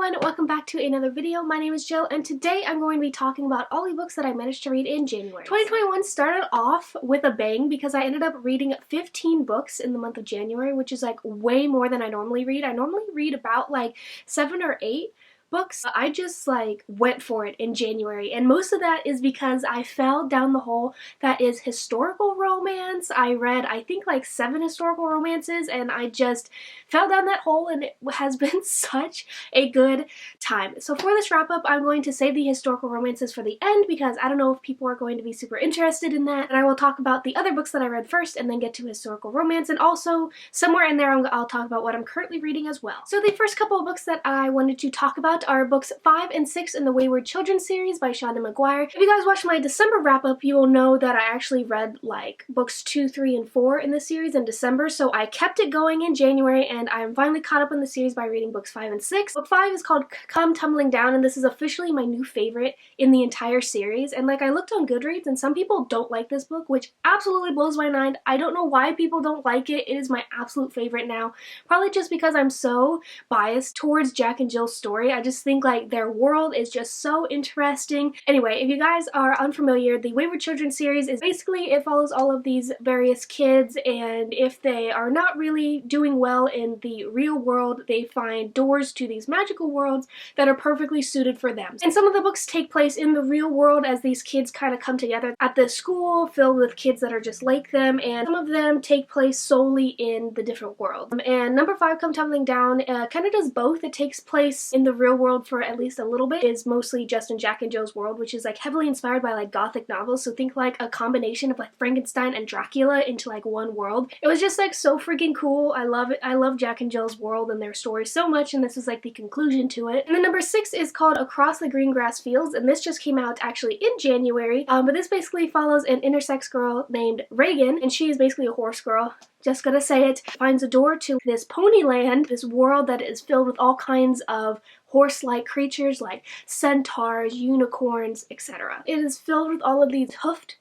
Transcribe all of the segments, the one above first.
everyone, welcome back to another video. My name is Jill and today I'm going to be talking about all the books that I managed to read in January. 2021 started off with a bang because I ended up reading 15 books in the month of January, which is like way more than I normally read. I normally read about like 7 or 8 books. I just like went for it in January, and most of that is because I fell down the hole that is historical romance. I read I think like 7 historical romances and I just fell down that hole, and it has been such a good time. So for this wrap up, I'm going to save the historical romances for the end because I don't know if people are going to be super interested in that, and I will talk about the other books that I read first and then get to historical romance, and also somewhere in there I'll talk about what I'm currently reading as well. So the first couple of books that I wanted to talk about are books 5 and 6 in the Wayward Children series by Seanan and McGuire. If you guys watched my December wrap-up, you will know that I actually read like books 2, 3, and 4 in the series in December, so I kept it going in January, and I'm finally caught up in the series by reading books 5 and 6. Book 5 is called Come Tumbling Down, and this is officially my new favorite in the entire series, and like I looked on Goodreads and some people don't like this book, which absolutely blows my mind. I don't know why people don't like it. It is my absolute favorite now, probably just because I'm so biased towards Jack and Jill's story. I just think like their world is just so interesting. Anyway, if you guys are unfamiliar, the Wayward Children series is basically, it follows all of these various kids, and if they are not really doing well in the real world, they find doors to these magical worlds that are perfectly suited for them. And some of the books take place in the real world as these kids kind of come together at this school filled with kids that are just like them, and some of them take place solely in the different world. And number 5, Come Tumbling Down, kind of does both. It takes place in the real world for at least a little bit. It is mostly just in Jack and Jill's world, which is like heavily inspired by like gothic novels, so think like a combination of like Frankenstein and Dracula into like one world. It was just like so freaking cool. I love it. I love Jack and Jill's world and their story so much, and this is like the conclusion to it. And then number 6 is called Across the Green Grass Fields, and this just came out actually in January, but this basically follows an intersex girl named Reagan, and she is basically a horse girl. Just gonna say it. Finds a door to this ponyland, this world that is filled with all kinds of horse-like creatures like centaurs, unicorns, etc. It is filled with all of these hoofed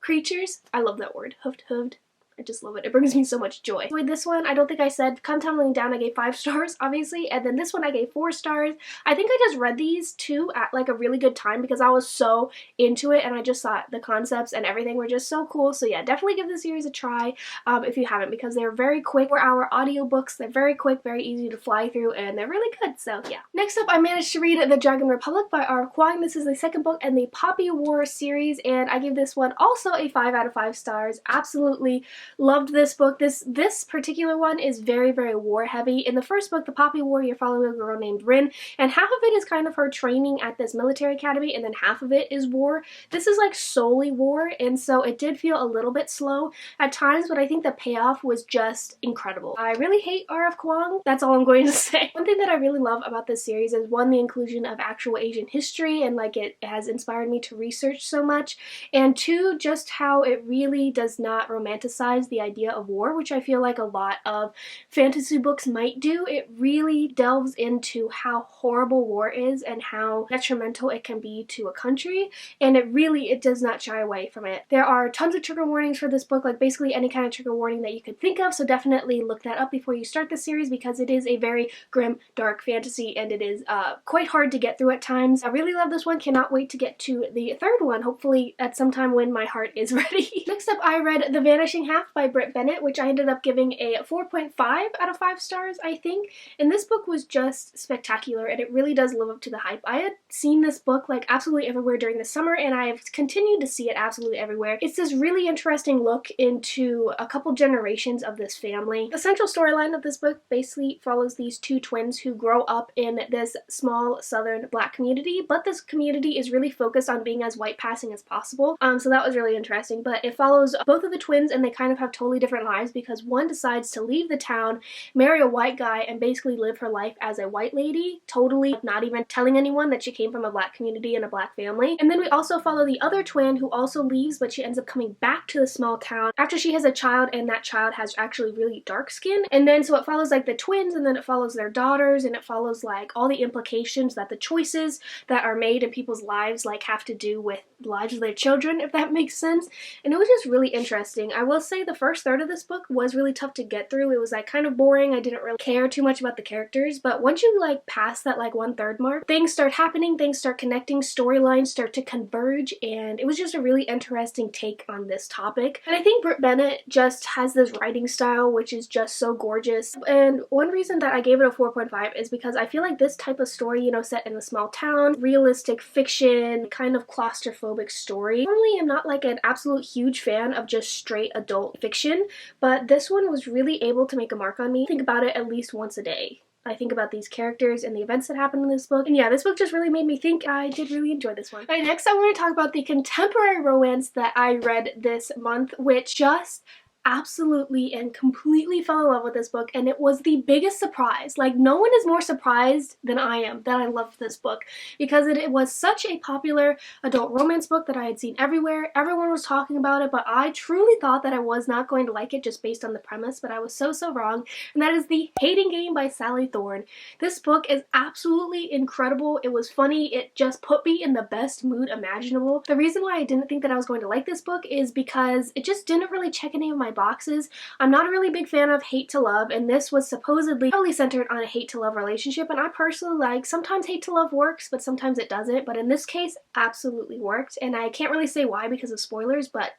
creatures. I love that word, hoofed. I just love it. It brings me so much joy. With this one, I don't think I said Come Tumbling Down, I gave 5 stars, obviously, and then this one I gave 4 stars. I think I just read these 2 at like a really good time because I was so into it, and I just thought the concepts and everything were just so cool. So yeah, definitely give this series a try if you haven't, because they're very quick 4-hour audiobooks. They're very quick, very easy to fly through, and they're really good, so yeah. Next up, I managed to read The Dragon Republic by Kuang. This is the second book in the Poppy War series, and I gave this one also a 5 out of 5 stars. Absolutely loved this book. This particular one is very, very war heavy. In the first book, The Poppy War, you're following a girl named Brit, and half of it is kind of her training at this military academy, and then half of it is war. This is like solely war, and so it did feel a little bit slow at times, but I think the payoff was just incredible. I really hate R.F. Kuang. That's all I'm going to say. One thing that I really love about this series is, one, the inclusion of actual Asian history, and like it has inspired me to research so much, and 2, just how it really does not romanticize the idea of war, which I feel like a lot of fantasy books might do. It really delves into how horrible war is and how detrimental it can be to a country, and it does not shy away from it. There are tons of trigger warnings for this book, like basically any kind of trigger warning that you could think of, so definitely look that up before you start the series because it is a very grim, dark fantasy, and it is quite hard to get through at times. I really love this one. Cannot wait to get to the third one, hopefully at some time when my heart is ready. Next up, I read The Vanishing Half by Bennett, which I ended up giving a 4.5 out of 5 stars, I think. And this book was just spectacular, and it really does live up to the hype. I had seen this book like absolutely everywhere during the summer, and I've continued to see it absolutely everywhere. It's this really interesting look into a couple generations of this family. The central storyline of this book basically follows these 2 twins who grow up in this small southern black community, but this community is really focused on being as white passing as possible. So that was really interesting, but it follows both of the twins, and they kind of have totally different lives because one decides to leave the town, marry a white guy, and basically live her life as a white lady, totally not even telling anyone that she came from a black community and a black family. And then we also follow the other twin who also leaves, but she ends up coming back to the small town after she has a child, and that child has actually really dark skin. And then so it follows like the twins, and then it follows their daughters, and it follows like all the implications that the choices that are made in people's lives like have to do with the lives of their children, if that makes sense. And it was just really interesting. I will say say the first third of this book was really tough to get through. It was like kind of boring. I didn't really care too much about the characters, but once you like pass that like 1/3 mark, things start happening, things start connecting, storylines start to converge, and it was just a really interesting take on this topic. And I think Bennett just has this writing style which is just so gorgeous. And one reason that I gave it a 4.5 is because I feel like this type of story, you know, set in a small town, realistic fiction, kind of claustrophobic story. Normally I'm not like an absolute huge fan of just straight adult fiction, but this one was really able to make a mark on me. Think about it at least once a day. I think about these characters and the events that happened in this book. And yeah, this book just really made me think. I did really enjoy this one. Alright, next I want to talk about the contemporary romance that I read this month, which just absolutely and completely fell in love with this book, and it was the biggest surprise. Like, no one is more surprised than I am that I loved this book, because it was such a popular adult romance book that I had seen everywhere. Everyone was talking about it, but I truly thought that I was not going to like it just based on the premise, but I was so wrong, and that is The Hating Game by Sally Thorne. This book is absolutely incredible. It was funny. It just put me in the best mood imaginable. The reason why I didn't think that I was going to like this book is because it just didn't really check any of my boxes. I'm not a really big fan of hate to love, and this was supposedly totally centered on a hate to love relationship, and I personally like, sometimes hate to love works, but sometimes it doesn't, but in this case, absolutely worked, and I can't really say why because of spoilers, but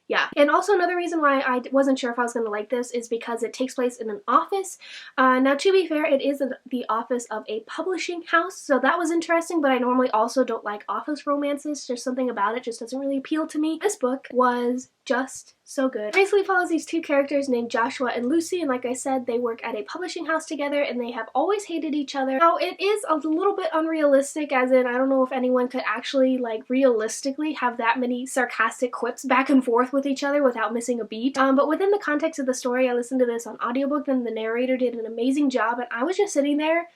yeah. And also another reason why I wasn't sure if I was going to like this is because it takes place in an office. Now, to be fair, it is the office of a publishing house, so that was interesting, but I normally also don't like office romances. There's something about it just doesn't really appeal to me. This book was just so good. It basically follows these two characters named Joshua and Lucy, and like I said, they work at a publishing house together, and they have always hated each other. Now, it is a little bit unrealistic, as in, I don't know if anyone could actually, like, realistically have that many sarcastic quips back and forth with each other without missing a beat. But within the context of the story, I listened to this on audiobook, and the narrator did an amazing job, and I was just sitting there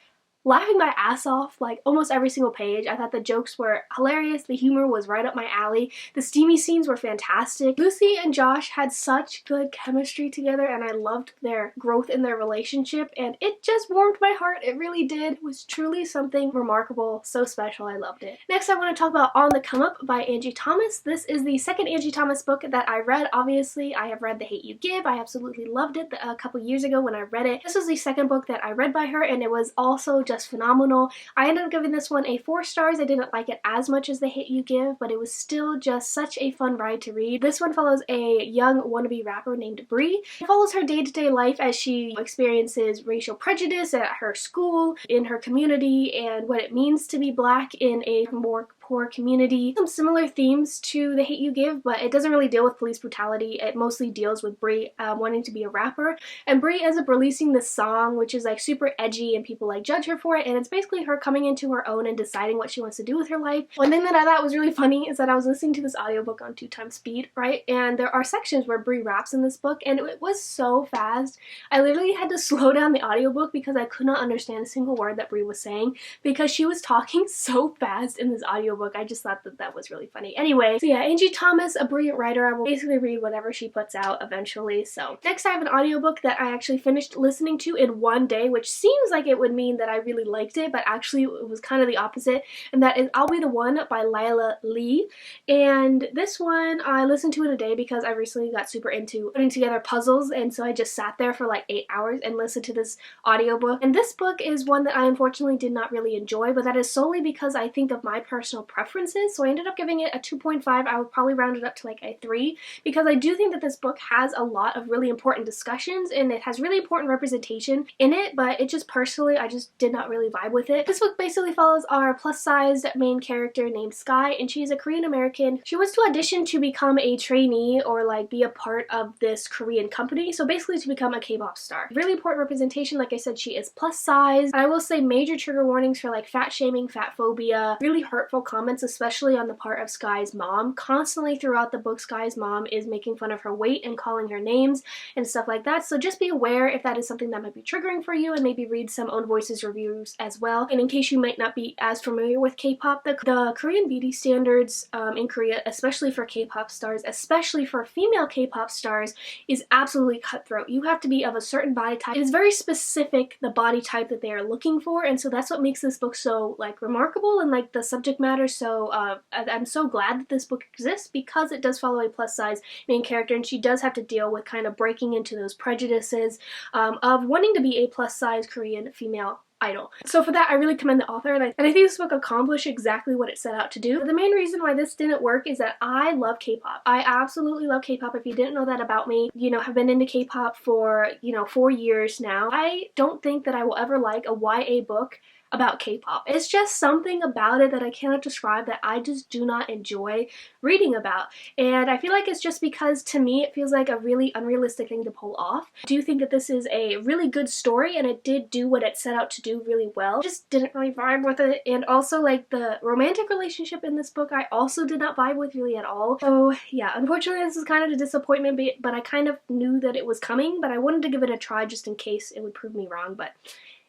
laughing my ass off, like, almost every single page. I thought the jokes were hilarious, the humor was right up my alley, the steamy scenes were fantastic. Lucy and Josh had such good chemistry together, and I loved their growth in their relationship, and it just warmed my heart. It really did. It was truly something remarkable, so special. I loved it. Next, I want to talk about On the Come Up by Angie Thomas. This is the second Angie Thomas book that I read. Obviously, I have read The Hate U Give. I absolutely loved it a couple years ago when I read it. This was the second book that I read by her, and it was also just phenomenal. I ended up giving this one a 4 stars. I didn't like it as much as The Hate U Give, but it was still just such a fun ride to read. This one follows a young wannabe rapper named Brit. It follows her day-to-day life as she experiences racial prejudice at her school, in her community, and what it means to be Black in a more poor community. Some similar themes to The Hate U Give, but it doesn't really deal with police brutality. It mostly deals with Brit wanting to be a rapper, and Brit ends up releasing this song which is like super edgy and people like judge her for it, and it's basically her coming into her own and deciding what she wants to do with her life. One thing that I thought was really funny is that I was listening to this audiobook on 2x speed, right, and there are sections where Brit raps in this book, and it was so fast. I literally had to slow down the audiobook because I could not understand a single word that Brit was saying because she was talking so fast in this audiobook. I just thought that that was really funny. Anyway, so yeah, Angie Thomas, a brilliant writer. I will basically read whatever she puts out eventually. So next I have an audiobook that I actually finished listening to in one day, which seems like it would mean that I really liked it, but actually it was kind of the opposite, and that is I'll Be the One by Lyla Lee. And this one I listened to in a day because I recently got super into putting together puzzles, and so I just sat there for like 8 hours and listened to this audiobook. And this book is one that I unfortunately did not really enjoy, but that is solely because I think of my personal preferences, so I ended up giving it a 2.5. I would probably round it up to like a 3 because I do think that this book has a lot of really important discussions and it has really important representation in it, but it just personally, I just did not really vibe with it. This book basically follows our plus-sized main character named Scot, and she's a Korean American. She wants to audition to become a trainee or like be a part of this Korean company, so basically to become a K-pop star. Really important representation. Like I said, she is plus size. I will say major trigger warnings for like fat shaming, fat phobia, really hurtful comments, especially on the part of Sky's mom. Constantly throughout the book, Sky's mom is making fun of her weight and calling her names and stuff like that, so just be aware if that is something that might be triggering for you, and maybe read some Own Voices reviews as well. And in case you might not be as familiar with K-pop, the Korean beauty standards in Korea, especially for K-pop stars, especially for female K-pop stars, is absolutely cutthroat. You have to be of a certain body type. It is very specific, the body type that they are looking for, and so that's what makes this book so like remarkable, and like the subject matter matter. So I'm so glad that this book exists because it does follow a plus size main character, and she does have to deal with kind of breaking into those prejudices of wanting to be a plus size Korean female idol. So for that, I really commend the author, and I think this book accomplished exactly what it set out to do. The main reason why this didn't work is that I love K-pop. I absolutely love K-pop. If you didn't know that about me, you know, have been into K-pop for, 4 years now. I don't think that I will ever like a YA book about K-pop. It's just something about it that I cannot describe that I just do not enjoy reading about. And I feel like it's just because, to me, it feels like a really unrealistic thing to pull off. I do think that this is a really good story, and it did do what it set out to do really well. Just didn't really vibe with it. And also, like, the romantic relationship in this book, I also did not vibe with really at all. So yeah, unfortunately this is kind of a disappointment, but I kind of knew that it was coming, but I wanted to give it a try just in case it would prove me wrong, but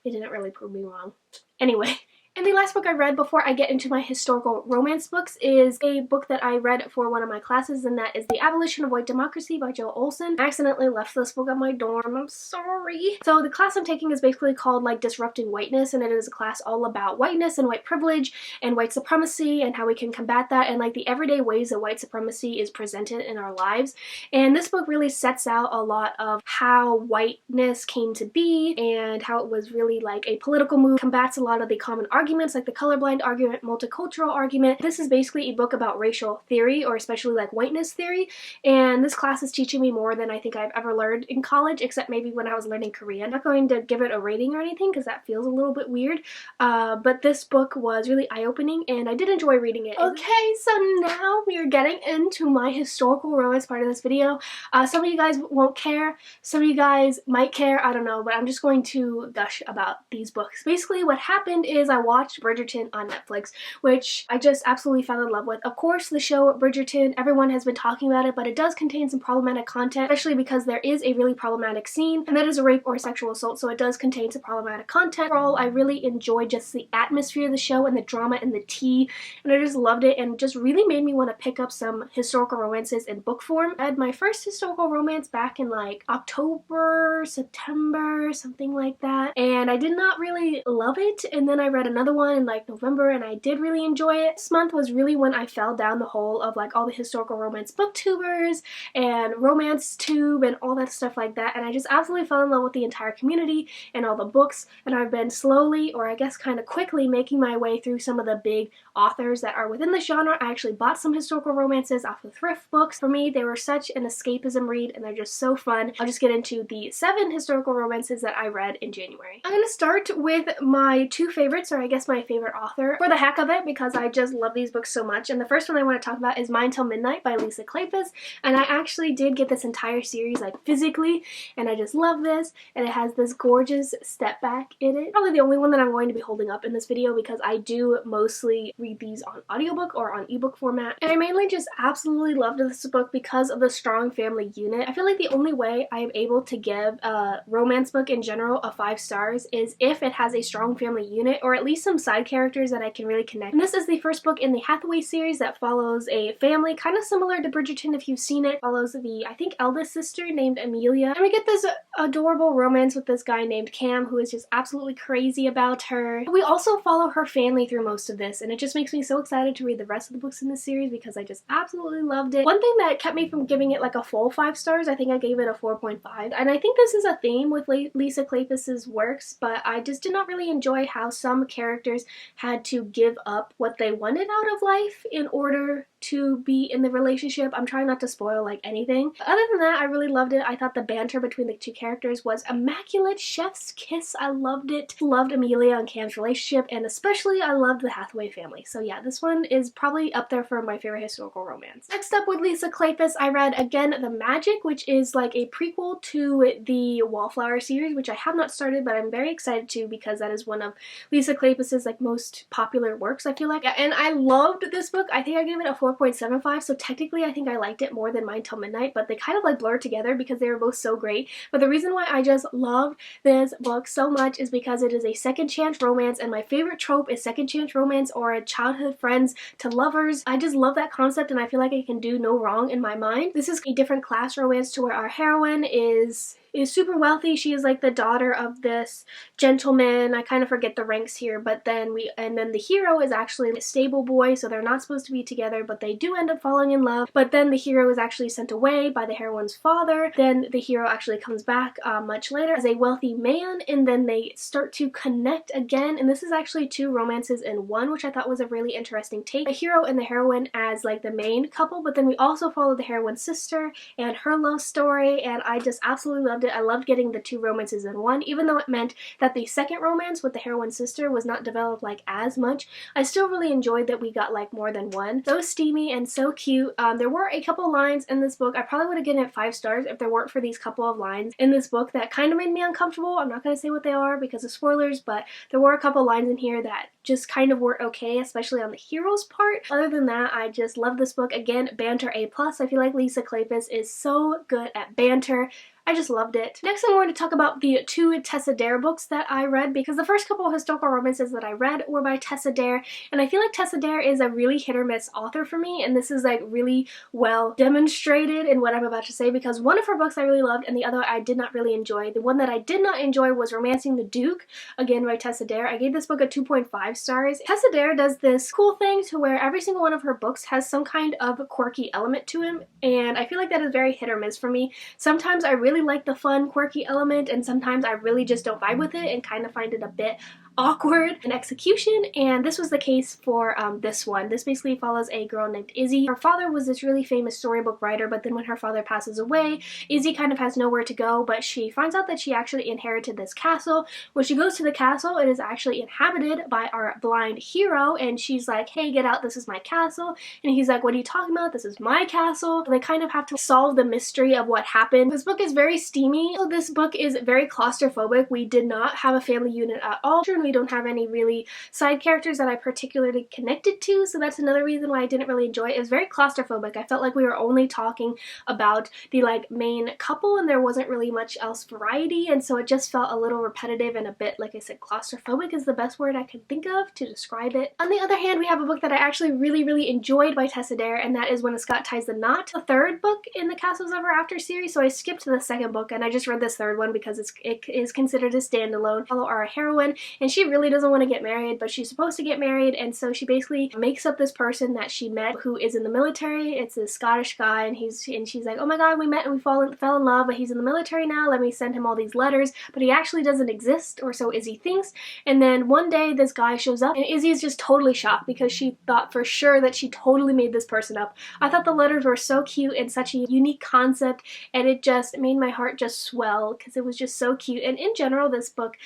it didn't really prove me wrong. Anyway, and the last book I read before I get into my historical romance books is a book that I read for one of my classes, and that is The Abolition of White Democracy by Olson. I accidentally left this book at my dorm. I'm sorry. So the class I'm taking is basically called like Disrupting Whiteness, and it is a class all about whiteness and white privilege and white supremacy and how we can combat that and like the everyday ways that white supremacy is presented in our lives. And this book really sets out a lot of how whiteness came to be and how it was really like a political move, combats a lot of the common arguments like the colorblind argument, multicultural argument. This is basically a book about racial theory, or especially like whiteness theory, and this class is teaching me more than I think I've ever learned in college, except maybe when I was learning Korean. I'm not going to give it a rating or anything because that feels a little bit weird, but this book was really eye-opening and I did enjoy reading it. Okay, so now we are getting into my historical romance part of this video. Some of you guys won't care, some of you guys might care, I don't know, but I'm just going to gush about these books. Basically what happened is I watched Bridgerton on Netflix, which I just absolutely fell in love with. Of course, the show Bridgerton, everyone has been talking about it, but it does contain some problematic content, especially because there is a really problematic scene, and that is a rape or sexual assault, so it does contain some problematic content. Overall, I really enjoyed just the atmosphere of the show and the drama and the tea, and I just loved it, and just really made me want to pick up some historical romances in book form. I had my first historical romance back in like October, September, something like that, and I did not really love it, and then I read another one in like November and I did really enjoy it. This month was really when I fell down the hole of like all the historical romance booktubers and romance tube and all that stuff like that, and I just absolutely fell in love with the entire community and all the books, and I've been slowly, or I guess kind of quickly, making my way through some of the big authors that are within the genre. I actually bought some historical romances off of thrift books. For me, they were such an escapism read and they're just so fun. I'll just get into the 7 historical romances that I read in January. I'm going to start with my 2 favorites, or I guess my favorite author, for the heck of it, because I just love these books so much. And the first one I want to talk about is Mine Till Midnight by Kleypas, and I actually did get this entire series like physically, and I just love this, and it has this gorgeous step back in it. Probably the only one that I'm going to be holding up in this video because I do mostly read these on audiobook or on ebook format, and I mainly just absolutely loved this book because of the strong family unit. I feel like the only way I am able to give a romance book in general a 5 stars is if it has a strong family unit, or at least some side characters that I can really connect. And this is the first book in the Hathaway series that follows a family kind of similar to Bridgerton if you've seen it. It follows the, I think, eldest sister named Amelia, and we get this adorable romance with this guy named Cam who is just absolutely crazy about her. We also follow her family through most of this, and it just makes me so excited to read the rest of the books in this series because I just absolutely loved it. One thing that kept me from giving it like a full 5 stars, I think I gave it a 4.5, and I think this is a theme with Lisa Kleypas's works, but I just did not really enjoy how some characters had to give up what they wanted out of life in order to be in the relationship. I'm trying not to spoil like anything. Other than that, I really loved it. I thought the banter between the 2 characters was immaculate. Chef's kiss. I loved it. Loved Amelia and Cam's relationship, and especially I loved the Hathaway family. So yeah, this one is probably up there for my favorite historical romance. Next up with Lisa Kleypas, I read again The Magic, which is like a prequel to the Wallflower series, which I have not started, but I'm very excited to because that is one of Lisa Kleypas's like most popular works, I feel like. Yeah, and I loved this book. I think I gave it a 4.75, so technically I think I liked it more than Mine Till Midnight, but they kind of like blur together because they were both so great. But the reason why I just loved this book so much is because it is a second chance romance, and my favorite trope is second chance romance or a childhood friends to lovers. I just love that concept, and I feel like it can do no wrong in my mind. This is a different class romance to where our heroine is is super wealthy. She is like the daughter of this gentleman. I kind of forget the ranks here, but then the hero is actually a stable boy, so they're not supposed to be together, but they do end up falling in love. But then the hero is actually sent away by the heroine's father. Then the hero actually comes back much later as a wealthy man, and then they start to connect again. And this is actually two romances in one, which I thought was a really interesting take. The hero and the heroine as like the main couple, but then we also follow the heroine's sister and her love story, and I just absolutely loved it. I loved getting the two romances in one, even though it meant that the second romance with the heroine's sister was not developed like as much. I still really enjoyed that we got like more than one. So steamy and so cute. There were a couple lines in this book. I probably would have given it 5 stars if there weren't for these couple of lines in this book that kind of made me uncomfortable. I'm not going to say what they are because of spoilers, but there were a couple lines in here that just kind of were okay, especially on the hero's part. Other than that, I just love this book. Again, banter A+. I feel like Lisa Kleypas is so good at banter. I just loved it. Next, I'm going to talk about the 2 Tessa Dare books that I read, because the first couple of historical romances that I read were by Tessa Dare, and I feel like Tessa Dare is a really hit or miss author for me, and this is like really well demonstrated in what I'm about to say, because one of her books I really loved and the other I did not really enjoy. The one that I did not enjoy was Romancing the Duke, again by Tessa Dare. I gave this book a 2.5 stars. Tessa Dare does this cool thing to where every single one of her books has some kind of quirky element to him, and I feel like that is very hit or miss for me. Sometimes I really like the fun, quirky element, and sometimes I really just don't vibe with it and kind of find it a bit awkward in execution, and this was the case for this one. This basically follows a girl named Izzy. Her father was this really famous storybook writer, but then when her father passes away, Izzy kind of has nowhere to go, but she finds out that she actually inherited this castle. When she goes to the castle, it is actually inhabited by our blind hero, and she's like, hey, get out, this is my castle. And he's like, what are you talking about? This is my castle. They kind of have to solve the mystery of what happened. This book is very steamy. So this book is very claustrophobic. We did not have a family unit at all. We don't have any really side characters that I particularly connected to, so that's another reason why I didn't really enjoy it. It was very claustrophobic. I felt like we were only talking about the like main couple and there wasn't really much else variety, and so it just felt a little repetitive and a bit, like I said, claustrophobic is the best word I can think of to describe it. On the other hand, we have a book that I actually really enjoyed by Tessa Dare, and that is When a Scot Ties the Knot, the 3rd book in the Castles Ever After series. So I skipped the 2nd book and I just read this 3rd one because it is considered a standalone. Follow our heroine, and she really doesn't want to get married, but she's supposed to get married, and so she basically makes up this person that she met who is in the military. It's a Scottish guy, and she's like, oh my god, we met and we fell in love, but he's in the military now, let me send him all these letters, but he actually doesn't exist, or so Izzy thinks. And then one day this guy shows up, and Izzy is just totally shocked because she thought for sure that she totally made this person up. I thought the letters were so cute and such a unique concept, and it just made my heart just swell because it was just so cute. And in general, this book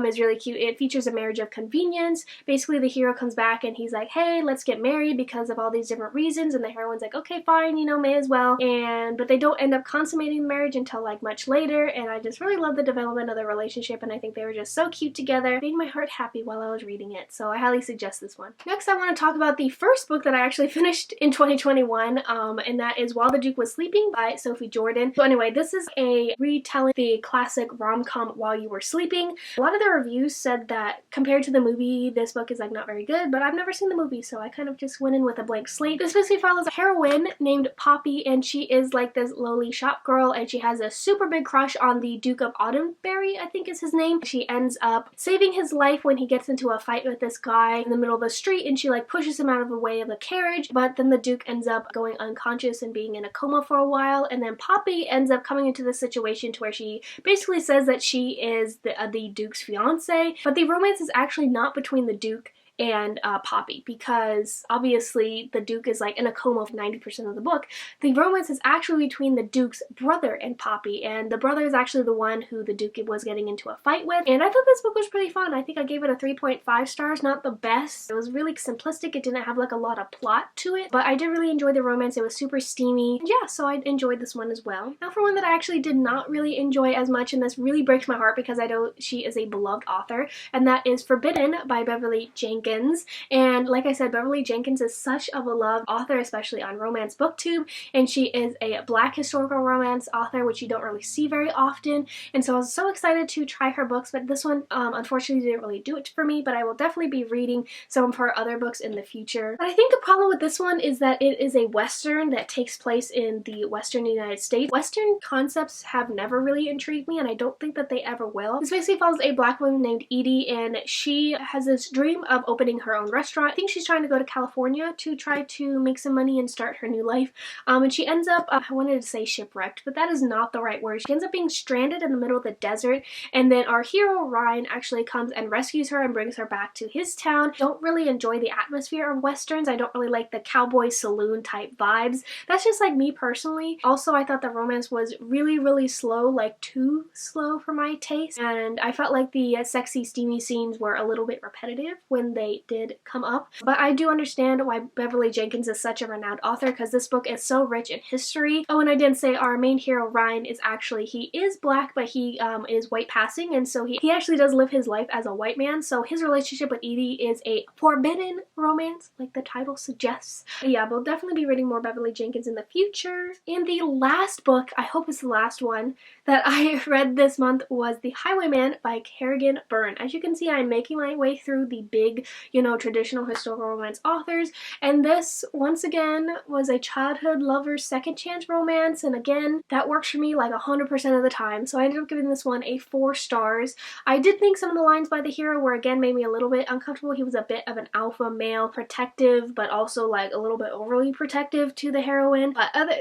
is really cute. It features a marriage of convenience. Basically, the hero comes back and he's like, hey, let's get married because of all these different reasons, and the heroine's like, okay, fine, you know, may as well. But they don't end up consummating the marriage until like much later, and I just really love the development of their relationship, and I think they were just so cute together. It made my heart happy while I was reading it, so I highly suggest this one. Next, I want to talk about the first book that I actually finished in 2021, and that is While the Duke Was Sleeping by Sophie Jordan. So anyway, this is a retelling the classic rom-com While You Were Sleeping. A lot of the reviews said that compared to the movie, this book is like not very good, but I've never seen the movie, so I kind of just went in with a blank slate. This basically follows a heroine named Poppy, and she is like this lowly shop girl, and she has a super big crush on the Duke of Autumnberry, I think is his name. She ends up saving his life when he gets into a fight with this guy in the middle of the street, and she like pushes him out of the way of the carriage, but then the Duke ends up going unconscious and being in a coma for a while, and then Poppy ends up coming into this situation to where she basically says that she is the Duke's fiance, but the romance is actually not between the Duke and Poppy, because obviously the Duke is like in a coma for 90% of the book. The romance is actually between the Duke's brother and Poppy, and the brother is actually the one who the Duke was getting into a fight with, and I thought this book was pretty fun. I think I gave it a 3.5 stars, not the best. It was really simplistic, it didn't have like a lot of plot to it, but I did really enjoy the romance. It was super steamy, and yeah, so I enjoyed this one as well. Now for one that I actually did not really enjoy as much, and this really breaks my heart because I know she is a beloved author, and that is Forbidden by Beverly Jenkins. Jenkins. And like I said, Beverly Jenkins is such a beloved author, especially on Romance BookTube, and she is a Black historical romance author, which you don't really see very often. And so I was so excited to try her books, but this one unfortunately didn't really do it for me, but I will definitely be reading some of her other books in the future. But I think the problem with this one is that it is a Western that takes place in the Western United States. Western concepts have never really intrigued me, and I don't think that they ever will. This basically follows a Black woman named Edie, and she has this dream of opening her own restaurant. I think she's trying to go to California to try to make some money and start her new life. And she ends up, I wanted to say shipwrecked, but that is not the right word. She ends up being stranded in the middle of the desert, and then our hero Ryan actually comes and rescues her and brings her back to his town. Don't really enjoy the atmosphere of Westerns. I don't really like the cowboy saloon type vibes. That's just like me personally. Also, I thought the romance was really slow, like too slow for my taste, and I felt like the sexy steamy scenes were a little bit repetitive when they did come up. But I do understand why Beverly Jenkins is such a renowned author, because this book is so rich in history. Oh, and I didn't say our main hero Ryan is actually, he is Black, but he is white passing, and so he actually does live his life as a white man. So his relationship with Edie is a forbidden romance, like the title suggests. But yeah, we'll definitely be reading more Beverly Jenkins in the future. And the last book, I hope it's the last one, that I read this month was The Highwayman by Kerrigan Byrne. As you can see, I'm making my way through the big, you know, traditional historical romance authors, and this, once again, was a childhood lover's second chance romance, and again, that works for me like 100% of the time, so I ended up giving this one a 4 stars. I did think some of the lines by the hero were, again, made me a little bit uncomfortable. He was a bit of an alpha male, protective, but also like a little bit overly protective to the heroine,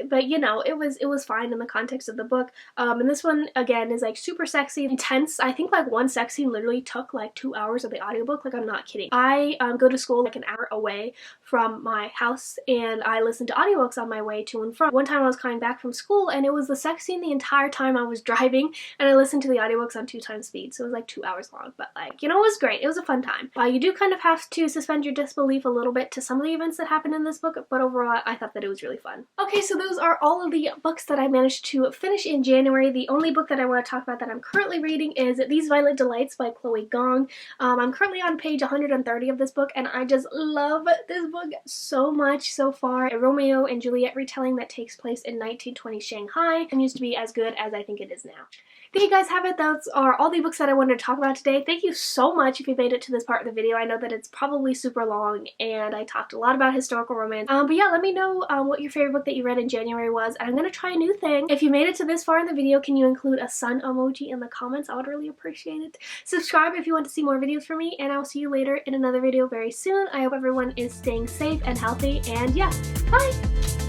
but you know, it was fine in the context of the book. And this one, again, is like super sexy, intense. I think like one sex scene literally took like 2 hours of the audiobook, like I'm not kidding. I go to school like an hour away from my house, and I listen to audiobooks on my way to and from. One time I was coming back from school, and it was the sex scene the entire time I was driving, and I listened to the audiobooks on 2 times speed, so it was like 2 hours long, but like, you know, it was great. It was a fun time. You do kind of have to suspend your disbelief a little bit to some of the events that happen in this book, but overall I thought that it was really fun. Okay, so those are all of the books that I managed to finish in January. The only book that I want to talk about that I'm currently reading is These Violet Delights by Chloe Gong. I'm currently on page 130 of this book, and I just love this book so much so far. A Romeo and Juliet retelling that takes place in 1920 Shanghai and used to be as good as I think it is now. There you guys have it. Those are all the books that I wanted to talk about today. Thank you so much if you made it to this part of the video. I know that it's probably super long, and I talked a lot about historical romance. But yeah, let me know what your favorite book that you read in January was, and I'm going to try a new thing. If you made it to this far in the video, can you include a sun emoji in the comments? I would really appreciate it. Subscribe if you want to see more videos from me, and I'll see you later in another video very soon. I hope everyone is staying safe and healthy, and yeah, bye!